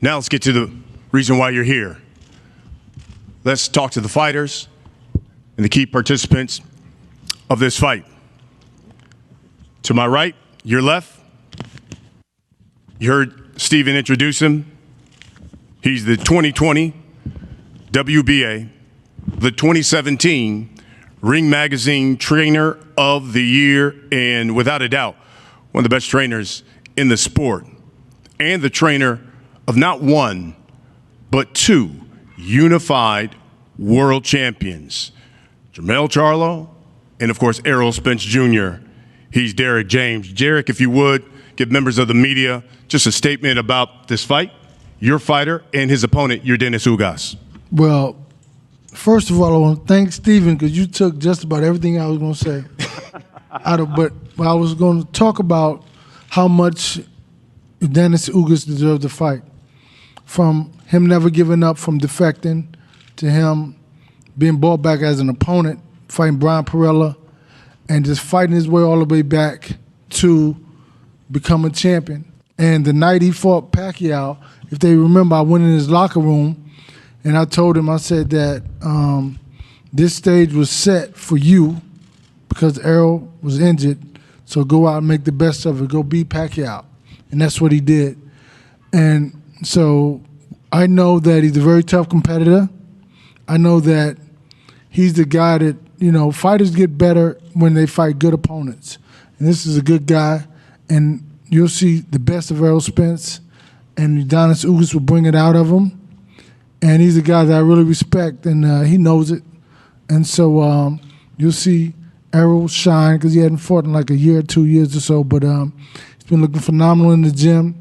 Now let's get to the reason why you're here. Let's talk to the fighters and the key participants of this fight. To my right, your left, you heard Steven introduce him. He's the 2020 WBA, the 2017 Ring Magazine Trainer of the Year, and without a doubt, one of the best trainers in the sport, and the trainer of not one, but two unified world champions, Jermell Charlo, and of course, Errol Spence Jr. He's Derek James. Derek, if you would, give members of the media just a statement about this fight, your fighter, and his opponent, Yordenis Ugas. Well, first of all, I want to thank Steven because you took just about everything I was going to say. But I was going to talk about how much Yordenis Ugas deserved the fight. From him never giving up from defecting to him being brought back as an opponent, fighting Brian Perella, and just fighting his way all the way back to become a champion. And the night he fought Pacquiao, if they remember, I went in his locker room and I told him, I said that this stage was set for you because Errol was injured, so go out and make the best of it, go beat Pacquiao. And that's what he did. And so I know that he's a very tough competitor. I know that he's the guy that, you know, fighters get better when they fight good opponents. And this is a good guy, and you'll see the best of Errol Spence, and Yordenis Ugas will bring it out of him. And he's a guy that I really respect, and he knows it. And so you'll see Errol shine because he hadn't fought in like a year or 2 years or so, but he's been looking phenomenal in the gym,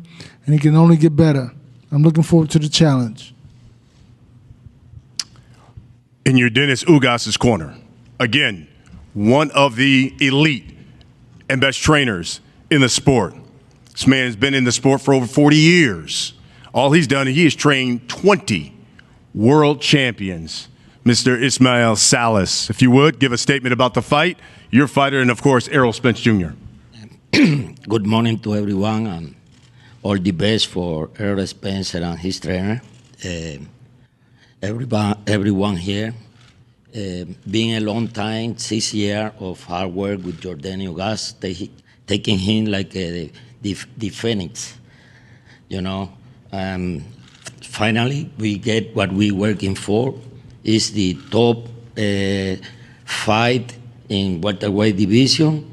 and he can only get better. I'm looking forward to the challenge. In Yordenis Ugas' corner, again, one of the elite and best trainers in the sport. This man's been in the sport for over 40 years. All he's done, he has trained 20 world champions. Mr. Ismael Salas, if you would, give a statement about the fight, your fighter, and of course, Errol Spence Jr. Good morning to everyone, and all the best for Errol Spencer and his trainer. Everyone here. Been a long time, 6 years of hard work with Yordenis Ugas, taking him like the phoenix, you know. Finally, we get what we're working for. Is the top fight in welterweight division.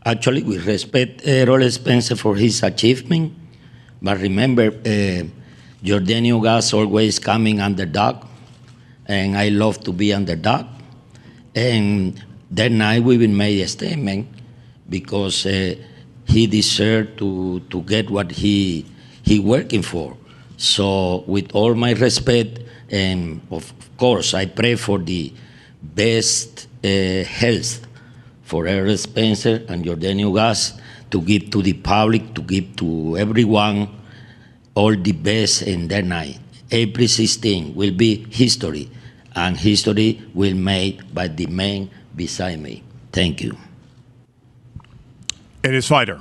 Actually, we respect Errol Spence for his achievement, but remember, Yordenis Ugas always coming underdog, and I love to be underdog. And that night we will make a statement because he deserved to get what he working for. So with all my respect, and of course I pray for the best health for Errol Spencer and Yordenis Ugas, to give to the public, to give to everyone all the best in that night. April 16 will be history, and history will be made by the man beside me. Thank you. And his fighter.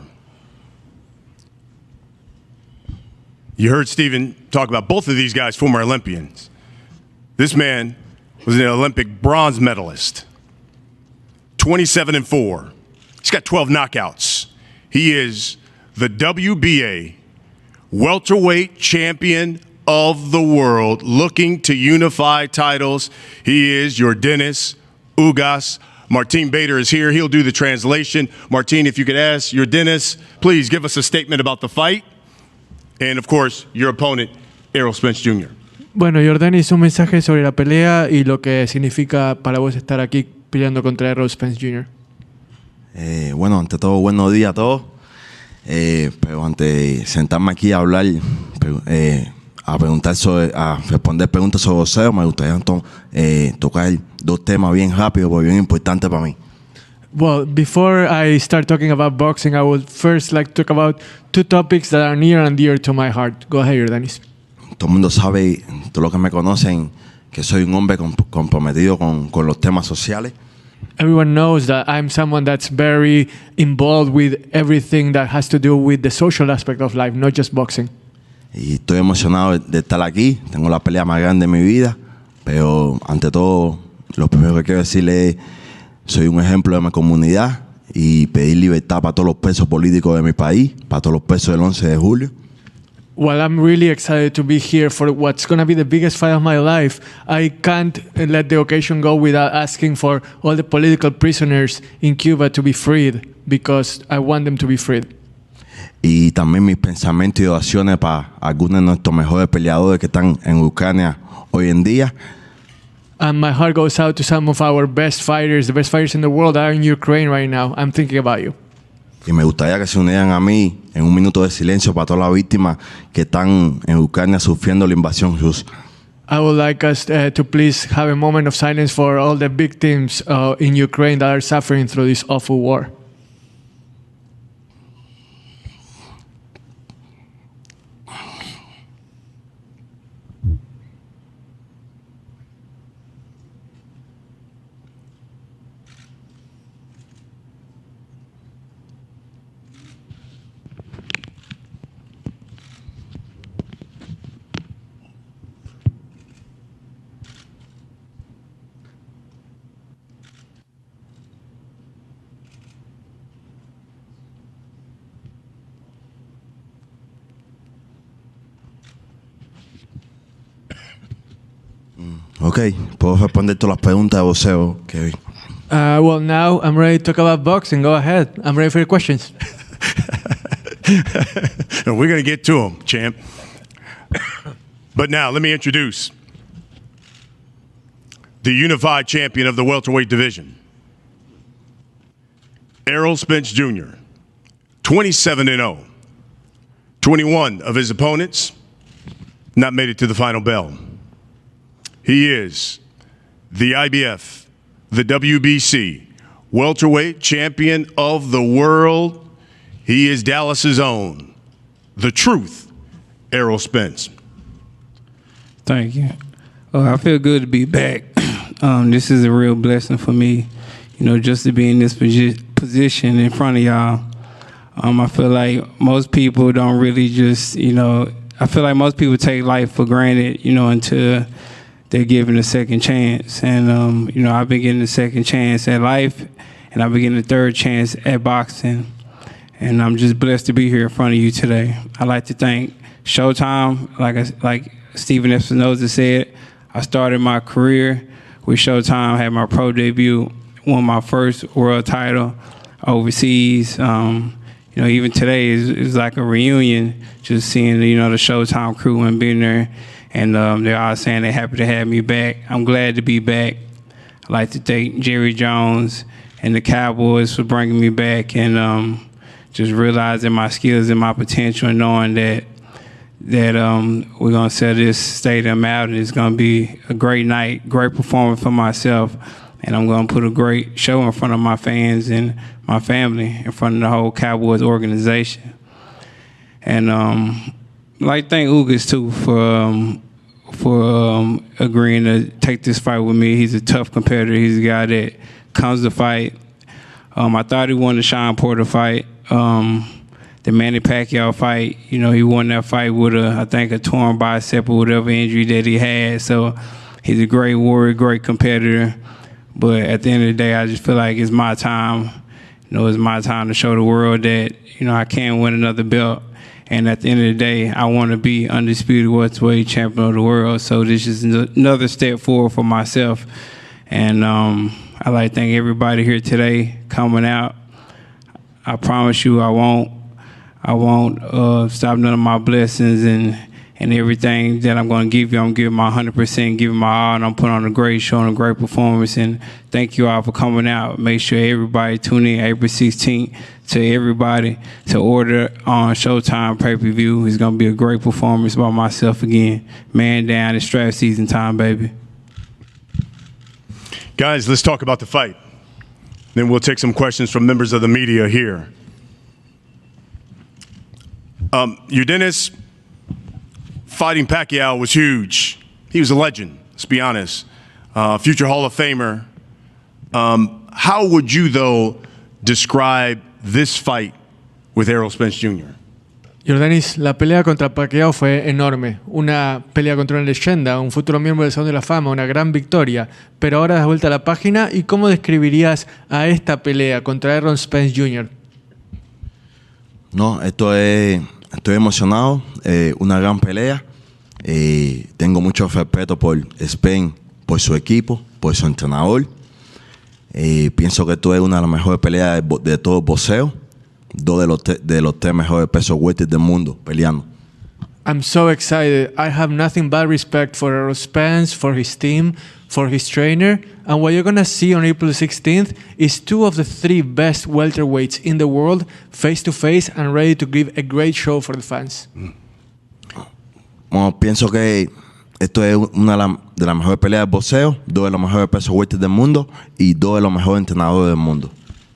You heard Steven talk about both of these guys, former Olympians. This man was an Olympic bronze medalist, 27-4. He's got 12 knockouts. He is the WBA welterweight champion of the world, looking to unify titles. He is Yordenis Ugas. Martin Bader is here. He'll do the translation. Martin, if you could ask Yordenis, please give us a statement about the fight. And, of course, your opponent, Errol Spence Jr. Bueno, Yordenis, un mensaje sobre la pelea y lo que significa para vos estar aquí peleando contra Errol Spence Jr. Bueno, ante todo, buenos días a todos. Pero antes de sentarme aquí a hablar, a responder preguntas sobre boxeo, me gustaría tocar dos temas bien rápidos, porque bien importantes para mí. Well, before I start talking about boxing, I would first like to talk about two topics that are near and dear to my heart. Go ahead, Yordenis. Todo el mundo sabe, todos los que me conocen, que soy un hombre comprometido con los temas sociales. Everyone knows that I'm someone that's very involved with everything that has to do with the social aspect of life, not just boxing. y estoy emocionado de estar aquí. Tengo la pelea más grande de mi vida, pero ante todo, lo primero que quiero decirle es, soy un ejemplo de mi comunidad y pedir libertad para todos los presos políticos de mi país, para todos los presos del 11 de julio. While I'm really excited to be here for what's going to be the biggest fight of my life, I can't let the occasion go without asking for all the political prisoners in Cuba to be freed, because I want them to be freed. Y también mis pensamientos y oraciones para algunos de nuestros mejores peleadores que están en Ucrania hoy en día. And my heart goes out to some of our best fighters, the best fighters in the world that are in Ukraine right now. I'm thinking about you. Y me gustaría que se unieran a mí en un minuto de silencio para todas las víctimas que están en Ucrania sufriendo la invasión rusa. I would like us to please have a moment of silence for all the victims in Ukraine that are suffering through this awful war. Ok, puedo responder todas las preguntas de boxeo, Kevin. Well, now I'm ready to talk about boxing. Go ahead. I'm ready for your questions. And we're going to get to them, champ. But now, let me introduce the unified champion of the welterweight division, Errol Spence Jr., 27-0. 21 of his opponents not made it to the final bell. He is the IBF, the WBC, welterweight champion of the world. He is Dallas's own, the truth, Errol Spence. Thank you. I feel good to be back. This is a real blessing for me, you know, just to be in this position in front of y'all. I feel like most people don't really just, you know, I feel like most people take life for granted, you know, until they're given a second chance. And, you know, I've been getting a second chance at life, and I've been getting a third chance at boxing. And I'm just blessed to be here in front of you today. I'd like to thank Showtime. Like Stephen Espinoza said, I started my career with Showtime, had my pro debut, won my first world title overseas. You know, even today is like a reunion, just seeing, you know, the Showtime crew and being there. And they're all saying they're happy to have me back. I'm glad to be back. I'd like to thank Jerry Jones and the Cowboys for bringing me back, and just realizing my skills and my potential, and knowing that we're going to sell this stadium out, and it's going to be a great night, great performance for myself, and I'm going to put a great show in front of my fans and my family, in front of the whole Cowboys organization. And I'd like to thank Ugas too for agreeing to take this fight with me. He's a tough competitor. He's a guy that comes to fight. I thought he won the Sean Porter fight. The Manny Pacquiao fight, you know, he won that fight with I think a torn bicep or whatever injury that he had. So he's a great warrior, great competitor. But at the end of the day, I just feel like it's my time. You know, it's my time to show the world that, you know, I can win another belt. And at the end of the day, I want to be undisputed welterweight champion of the world. So this is another step forward for myself. And I'd like to thank everybody here today coming out. I promise you I won't stop none of my blessings and everything that I'm going to give you. I'm giving my 100%, giving my all, and I'm putting on a great show and a great performance. And thank you all for coming out. Make sure everybody tune in April 16th to everybody to order on Showtime pay-per-view. It's going to be a great performance by myself again. Man down, it's draft season time, baby. Guys, let's talk about the fight. Then we'll take some questions from members of the media here. Yordenis fighting Pacquiao was huge. He was a legend, let's be honest. Future Hall of Famer. How would you, though, describe this fight with Errol Spence Jr.? Yordenis, la pelea contra Pacquiao fue enorme. Una pelea contra una leyenda, un futuro miembro del Salón de la Fama, una gran victoria. Pero ahora das vuelta a la página y ¿cómo describirías a esta pelea contra Errol Spence Jr.? No, estoy emocionado, una gran pelea. Tengo mucho respeto por Spence, por su equipo, por su entrenador. Pienso que esto es una de las mejores peleas de todo el boxeo. Dos de los tres mejores pesos welter del mundo peleando. I'm so excited. I have nothing but respect for Errol Spence, for his team, for his trainer. And what you're going to see on April 16th is two of the three best welterweights in the world face to face and ready to give a great show for the fans. Bueno, pienso que esto es una de las mejores peleas de boxeo, dos de los mejores pesos welter del mundo y dos de los mejores entrenadores del mundo.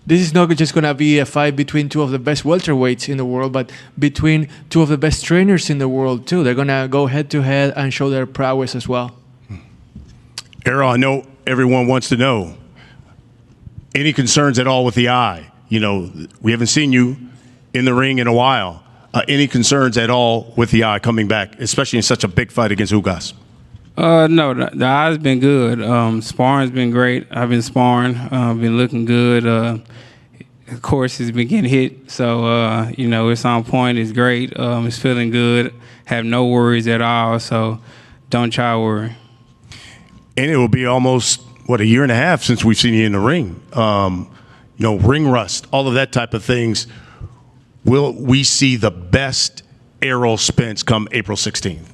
This is not just going to be a fight between two of the best welterweights in the world, but between two of the best trainers in the world too. They're going to go head to head and show their prowess as well. Errol, I know everyone wants to know, any concerns at all with the eye? You know, we haven't seen you in the ring in a while. Any concerns at all with the eye coming back, especially in such a big fight against Ugas? No, the eye's been good. Sparring's been great. I've been sparring, been looking good. Of course, it's been getting hit, so you know, it's on point. It's great. It's feeling good. Have no worries at all. So don't try to worry. And it will be almost, what, a year and a half since we've seen you in the ring. You know, ring rust, all of that type of things. Will we see the best Errol Spence come April 16th?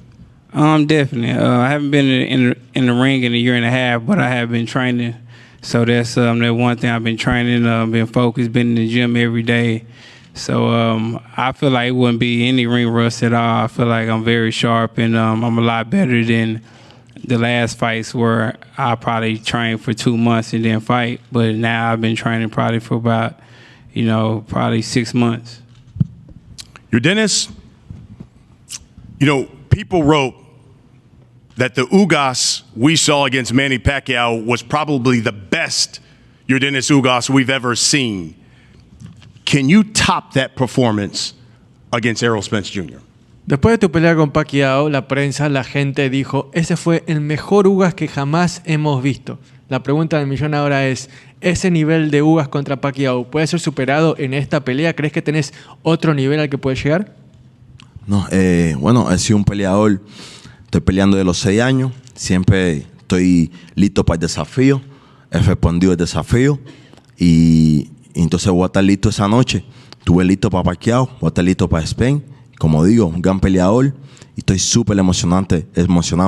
Definitely. I haven't been in the ring in a year and a half, but I have been training. So that's that one thing I've been training, been focused, been in the gym every day. So I feel like it wouldn't be any ring rust at all. I feel like I'm very sharp and I'm a lot better than the last fights where I probably trained for 2 months and then fight. But now I've been training probably for about, you know, probably 6 months. Yordenis, you know, people wrote that the Ugas we saw against Manny Pacquiao was probably the best Yordenis Ugas we've ever seen. Can you top that performance against Errol Spence Jr.? Después de tu pelea con Pacquiao, la prensa, la gente dijo, ese fue el mejor Ugas que jamás hemos visto. La pregunta del millón ahora es, ¿ese nivel de Ugas contra Pacquiao puede ser superado en esta pelea? ¿Crees que tenés otro nivel al que puedes llegar? No, bueno, he sido un peleador. Estoy peleando de los 6 años. Siempre estoy listo para el desafío. He respondido el desafío. Y entonces voy a estar listo esa noche. Estuve listo para Pacquiao. Voy a estar listo para Spence. Como digo, un gran peleador. Y estoy súper emocionado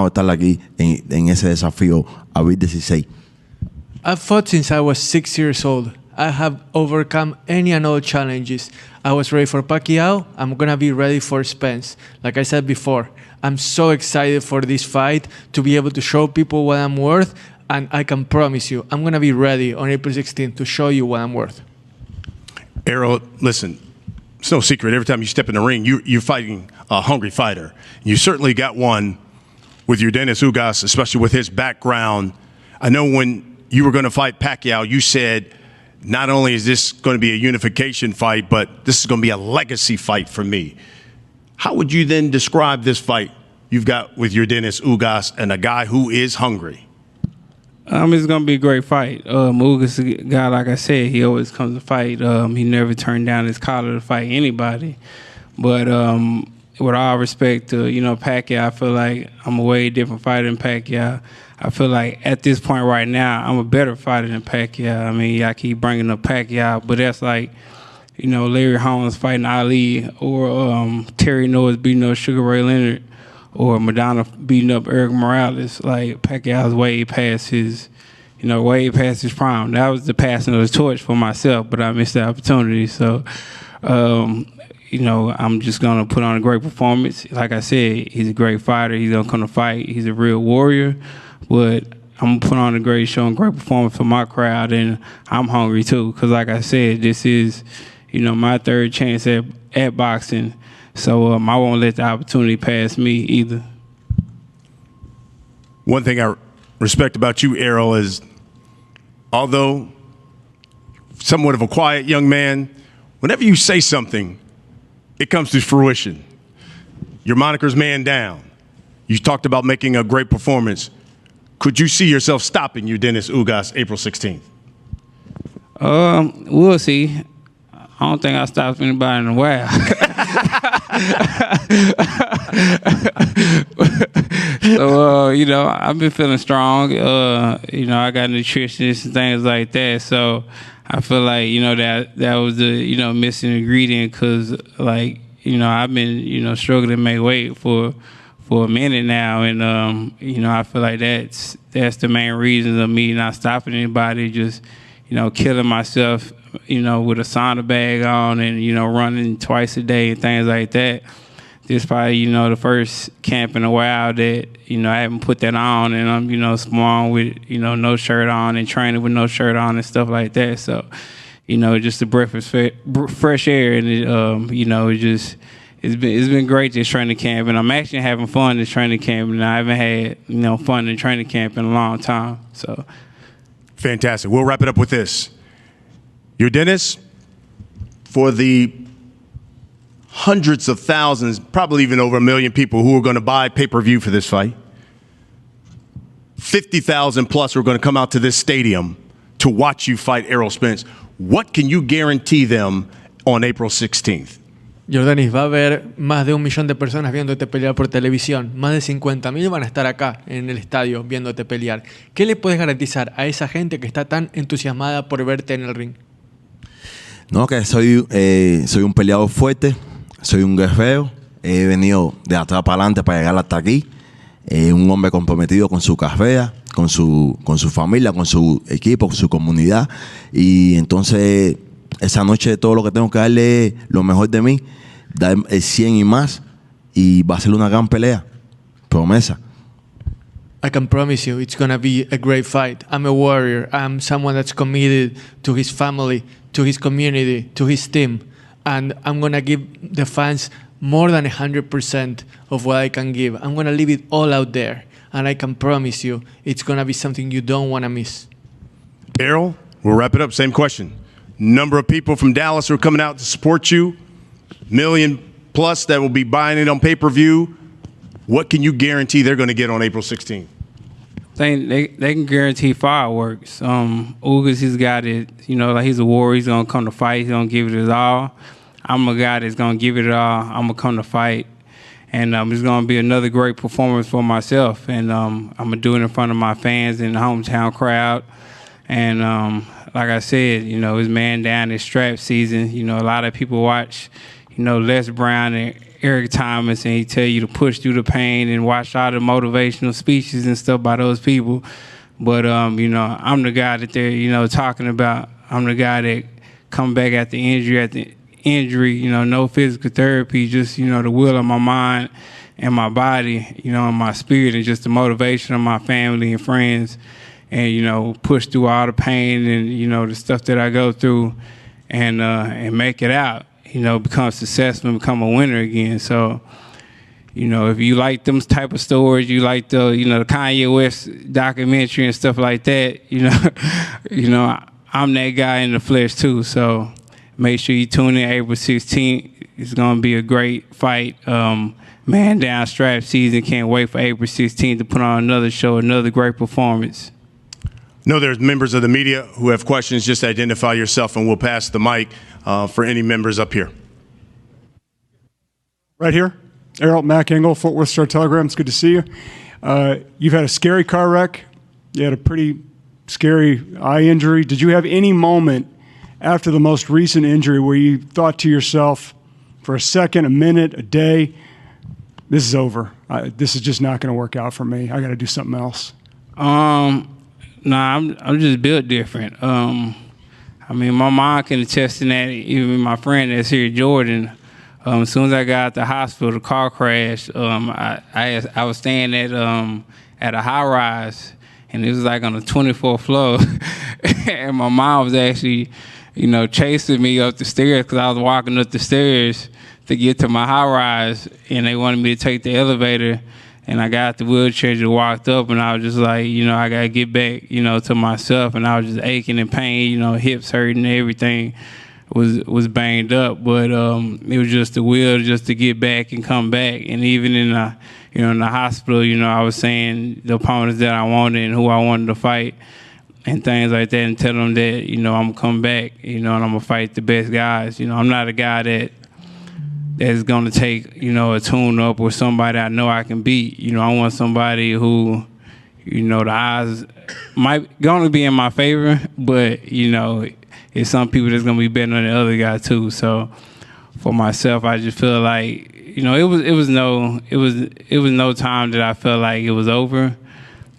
de estar aquí en ese desafío Abril 16. I've fought since I was 6 years old. I have overcome any and all challenges. I was ready for Pacquiao. I'm going to be ready for Spence. Like I said before, I'm so excited for this fight to be able to show people what I'm worth. And I can promise you, I'm going to be ready on April 16th to show you what I'm worth. Errol, listen, it's no secret. Every time you step in the ring, you're fighting a hungry fighter. You certainly got one with Yordenis Ugas, especially with his background. I know when you were going to fight Pacquiao, you said, not only is this going to be a unification fight, but this is going to be a legacy fight for me. How would you then describe this fight you've got with Yordenis Ugas and a guy who is hungry? It's going to be a great fight. Ugas, a guy, like I said, he always comes to fight. He never turned down his collar to fight anybody. But with all respect to, you know, Pacquiao, I feel like I'm a way different fighter than Pacquiao. I feel like at this point right now, I'm a better fighter than Pacquiao. I mean, I keep bringing up Pacquiao, but that's like, you know, Larry Holmes fighting Ali, or Terry Norris beating up Sugar Ray Leonard, or Madonna beating up Eric Morales. Like, Pacquiao's way past his, you know, way past his prime. That was the passing of the torch for myself, but I missed the opportunity. So, you know, I'm just going to put on a great performance. Like I said, he's a great fighter. He's going to come to fight. He's a real warrior. But I'm going to put on a great show and great performance for my crowd, and I'm hungry too, because like I said, this is, you know, my third chance at boxing, so I won't let the opportunity pass me either. One thing I respect about you, Errol, is although somewhat of a quiet young man, whenever you say something, it comes to fruition. Your moniker's man down. You talked about making a great performance. Could you see yourself stopping Yordenis Ugas April 16th? We'll see. I don't think I stopped anybody in a while. So, you know, I've been feeling strong. You know, I got nutritionists and things like that. So I feel like, you know, that was the, you know, missing ingredient because, like, you know, I've been, you know, struggling to make weight for a minute now. And, you know, I feel like that's the main reason of me not stopping anybody, just, you know, killing myself, you know, with a sauna bag on and, you know, running twice a day and things like that. This probably, you know, the first camp in a while that, you know, I haven't put that on and I'm, you know, small with, you know, no shirt on and training with no shirt on and stuff like that. So, you know, just a breath of fresh air and, it, you know, it's been great this training camp and I'm actually having fun this training camp and I haven't had, you know, fun in training camp in a long time. So. Fantastic. We'll wrap it up with this. Yordenis, for the hundreds of thousands, probably even over 1 million people who are going to buy pay-per-view for this fight, 50,000 plus who are going to come out to this stadium to watch you fight Errol Spence, what can you guarantee them on April 16th? Yordenis, va a haber más de 1 millón de personas viéndote pelear por televisión. Más de 50.000 van a estar acá en el estadio viéndote pelear. ¿Qué le puedes garantizar a esa gente que está tan entusiasmada por verte en el ring? No, que soy un peleador fuerte, soy un guerrero. He venido de atrás para adelante para llegar hasta aquí. Un hombre comprometido con su carrera, con su familia, con su equipo, con su comunidad. Y entonces, esa noche todo lo que tengo que darle es lo mejor de mí, dar el 100 y más, y va a ser una gran pelea. Promesa. I can promise you it's going to be a great fight. I'm a warrior. I'm someone that's committed to his family, to his community, to his team. And I'm going to give the fans more than 100% of what I can give. I'm going to leave it all out there. And I can promise you it's going to be something you don't want to miss. Errol, we'll wrap it up. Same question. Number of people from Dallas who are coming out to support you, 1 million plus that will be buying it on pay-per-view. What can you guarantee they're going to get on April 16th? They can guarantee fireworks. Ugas, he's got it, you know, like he's a warrior. He's going to come to fight. He's going to give it his all. I'm a guy that's going to give it all. I'm going to come to fight. And it's going to be another great performance for myself. And I'm going to do it in front of my fans and the hometown crowd. And like I said, you know, his man down is strap season. You know, a lot of people watch, you know, Les Brown and Eric Thomas, and he tell you to push through the pain and watch all the motivational speeches and stuff by those people. But, you know, I'm the guy that they're, you know, talking about. I'm the guy that come back at the injury, you know, no physical therapy, just, you know, the will of my mind and my body, you know, and my spirit and just the motivation of my family and friends. And, you know, push through all the pain and, you know, the stuff that I go through and make it out. You know, become successful and become a winner again. So, you know, if you like them type of stories, you like the, you know, the Kanye West documentary and stuff like that, you know, I'm that guy in the flesh too. So make sure you tune in April 16th. It's going to be a great fight. Man down strap season. Can't wait for April 16th to put on another show, another great performance. No, there's members of the media who have questions. Just identify yourself and we'll pass the mic for any members up here. Right here. Errol, Mac Engel, Fort Worth Star-Telegram. It's good to see you. You've had a scary car wreck. You had a pretty scary eye injury. Did you have any moment after the most recent injury where you thought to yourself for a second, a minute, a day, this is over. This is just not going to work out for me. I got to do something else. Nah, I'm just built different. I mean, my mom can attest to that. Even my friend that's here, Jordan. As soon as I got out the hospital, the car crashed. I was staying at a high rise, and it was like on the 24th floor. And my mom was actually, you know, chasing me up the stairs because I was walking up the stairs to get to my high rise, and they wanted me to take the elevator. And I got the wheelchair, just walked up, and I was just like, you know, I got to get back, you know, to myself. And I was just aching in pain, you know, hips hurting and everything. was banged up, but it was just the will just to get back and come back. And even in the in the hospital, I was saying the opponents that I wanted and who I wanted to fight and things like that, and tell them that I'm gonna come back, and I'm gonna fight the best guys. I'm not a guy that's gonna take a tune up or somebody I know I can beat. I want somebody who the odds might gonna be in my favor, but it's some people that's gonna be better than the other guy too. So for myself, I just feel like it was no time that I felt like it was over.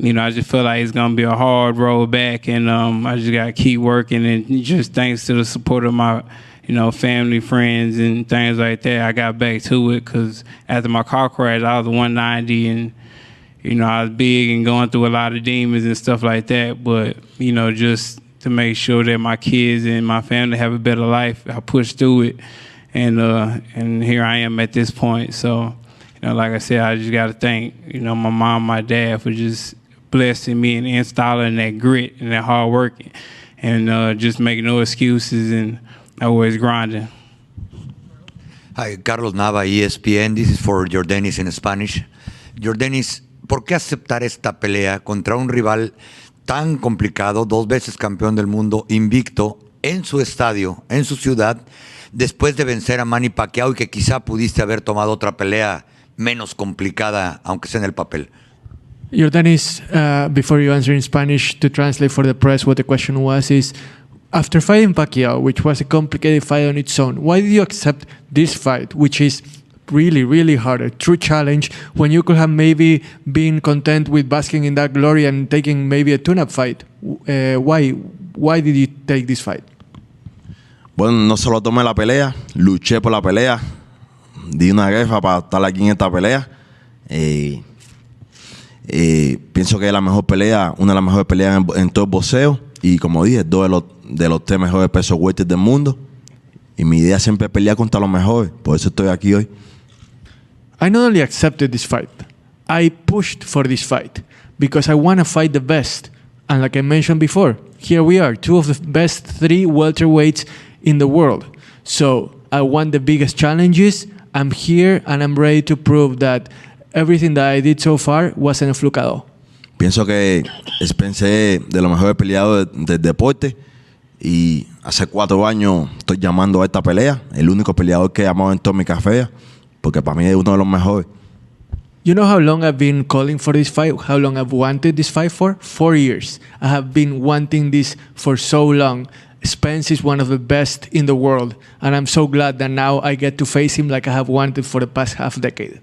I just feel like it's gonna be a hard road back, and I just gotta keep working. And just thanks to the support of my family, friends, and things like that, I got back to it. Because after my car crash, I was 190, and I was big and going through a lot of demons and stuff like that. But just to make sure that my kids and my family have a better life, I pushed through it, and here I am at this point. So, like I said, I just got to thank my mom, my dad for just blessing me and installing that grit and that hard work, and just making no excuses and always grinding. Hi, Carlos Nava, ESPN. This is for Yordenis in Spanish. Yordenis, ¿por qué aceptar esta pelea contra un rival tan complicado, 2 veces campeón del mundo, invicto, en su estadio, en su ciudad, después de vencer a Manny Pacquiao y que quizá pudiste haber tomado otra pelea menos complicada, aunque sea en el papel? Yordenis, before you answer in Spanish, to translate for the press what the question was, is after fighting Pacquiao, which was a complicated fight on its own, why did you accept this fight, which is really, really hard, a true challenge, when you could have maybe been content with basking in that glory and taking maybe a tune-up fight? Why did you take this fight? Bueno, no solo tomé la pelea, luché por la pelea, di una guerra para estar aquí en esta pelea. Pienso que es la mejor pelea, una de las mejores peleas en todo el boxeo, y como dije, 2 de los 3 mejores pesos welter del mundo, y mi idea siempre es pelear contra los mejores, por eso estoy aquí hoy. I not only accepted this fight, I pushed for this fight because I want to fight the best. And like I mentioned before, here we are, 2 of the best 3 welterweights in the world. So I want the biggest challenges. I'm here and I'm ready to prove that everything that I did so far wasn't a fluke at all. Pienso que Spence es de los mejores peleadores del deporte, y hace 4 años estoy llamando a esta pelea, el único peleador que he llamado en toda mi carrera, porque para mí es uno de los mejores. You know how long I've been calling for this fight? How long I've wanted this fight for? 4 years. I have been wanting this for so long. Spence is one of the best in the world, and I'm so glad that now I get to face him like I have wanted for the past half decade.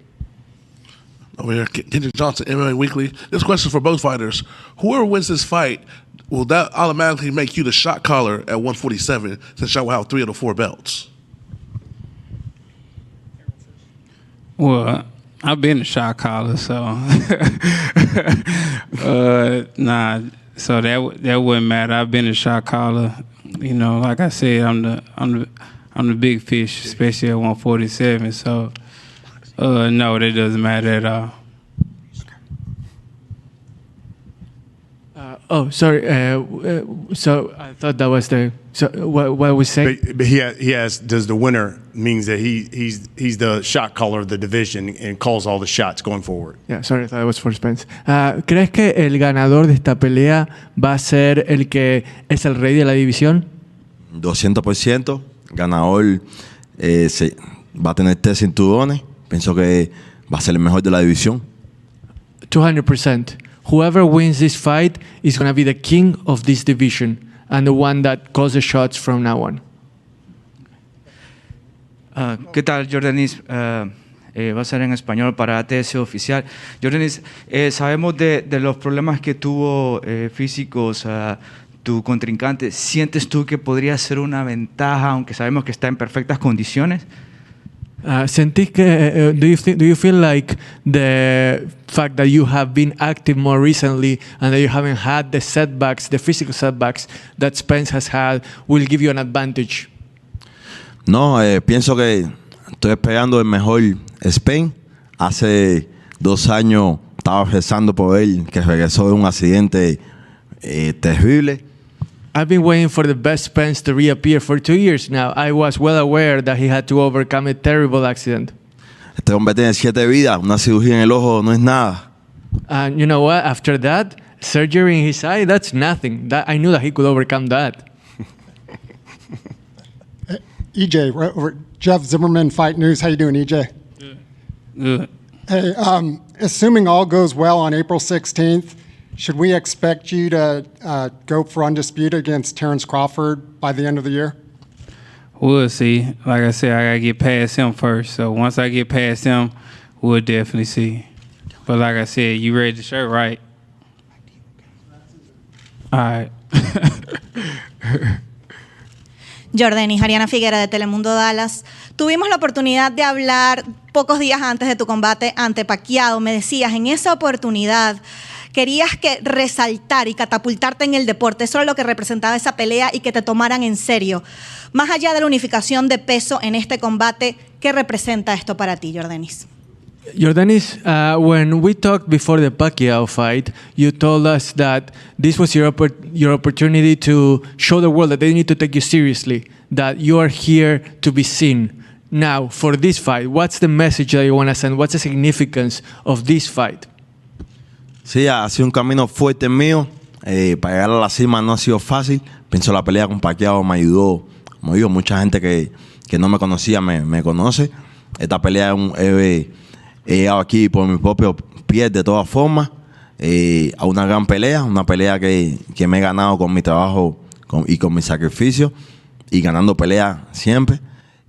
Over here, Kendrick Johnson, MMA Weekly. This question for both fighters. Whoever wins this fight, will that automatically make you the shot caller at 147, since y'all will have 3 of the 4 belts? Well, I've been a shot caller, so nah. So that wouldn't matter. I've been a shot caller. Like I said, I'm the big fish, especially at 147. So no, that doesn't matter at all. Sorry. So I thought that was the. So what was saying? But he has. Does the winner means that he's the shot caller of the division and calls all the shots going forward? Yeah, sorry, I thought it was for Spence. ¿Crees que el ganador de esta pelea va a ser el que es el rey de la división? 200%. Ganador va a tener 3 cinturones. Pienso que va a ser el mejor de la división. 200%. Whoever wins this fight is going to be the king of this division and the one that calls the shots from now on. ¿Qué tal, Yordenis? Va a ser en español para ATS oficial. Yordenis, sabemos de los problemas que tuvo físicos tu contrincante. ¿Sientes tú que podría ser una ventaja, aunque sabemos que está en perfectas condiciones? ¿Sentís que, do you feel like the fact that you have been active more recently and that you haven't had the setbacks, the physical setbacks that Spence has had, will give you an advantage? No, pienso que estoy esperando el mejor Spence. Hace 2 años estaba rezando por él, que regresó de un accidente terrible. I've been waiting for the best Spence to reappear for 2 years now. I was well aware that he had to overcome a terrible accident. Este hombre tiene 7 vidas, una cirugía en el ojo no es nada. And you know what? After that, surgery in his eye, that's nothing. I knew that he could overcome that. EJ, right over Jeff Zimmerman, Fight News. How you doing, EJ? Good. Hey, assuming all goes well on April 16th, should we expect you to go for undisputed against Terrence Crawford by the end of the year? We'll see. Like I said, I gotta get past him first. So once I get past him, we'll definitely see. But like I said, you read the shirt, right? All right. Yordenis, Ariana Figuera de Telemundo Dallas. Tuvimos la oportunidad de hablar pocos días antes de tu combate ante Pacquiao. Me decías, en esa oportunidad querías que resaltar y catapultarte en el deporte. Eso era lo que representaba esa pelea y que te tomaran en serio. Más allá de la unificación de peso en este combate, ¿qué representa esto para ti, Yordenis? Yordenis, when we talked before the Pacquiao fight, you told us that this was your opportunity to show the world that they need to take you seriously, that you are here to be seen. Now, for this fight, what's the message that you want to send? What's the significance of this fight? Sí, ha sido un camino fuerte mío. Para llegar a la cima no ha sido fácil. Pienso la pelea con Pacquiao me ayudó. Como digo, mucha gente que no me conocía me conoce. Esta pelea he llegado aquí por mis propios pies de todas formas. A una gran pelea. Una pelea que me he ganado con mi trabajo y con mi sacrificio. Y ganando peleas siempre.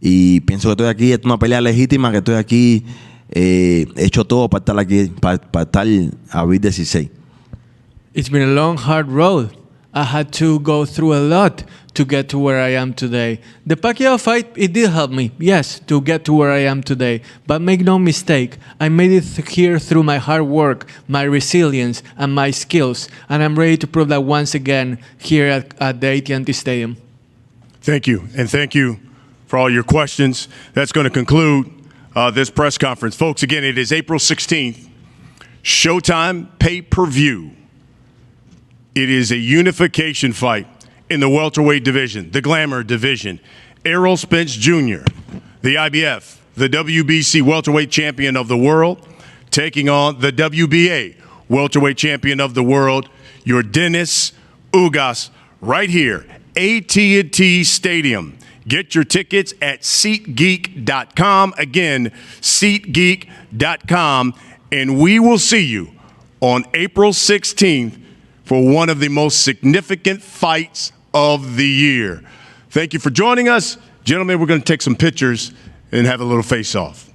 Y pienso que estoy aquí. Es una pelea legítima, que estoy aquí. He hecho todo para estar aquí, para estar Abril 16. It's been a long, hard road. I had to go through a lot to get to where I am today. The Pacquiao fight, it did help me, yes, to get to where I am today. But make no mistake, I made it here through my hard work, my resilience, and my skills. And I'm ready to prove that once again here at the AT&T Stadium. Thank you, and thank you for all your questions. That's going to conclude this press conference. Folks, again, it is April 16th, Showtime pay-per-view. It is a unification fight in the welterweight division, the glamour division. Errol Spence Jr., the IBF, the WBC welterweight champion of the world, taking on the WBA welterweight champion of the world, Yordenis Ugas, right here, AT&T Stadium. Get your tickets at SeatGeek.com. Again, SeatGeek.com. And we will see you on April 16th for one of the most significant fights of the year. Thank you for joining us. Gentlemen, we're going to take some pictures and have a little face-off.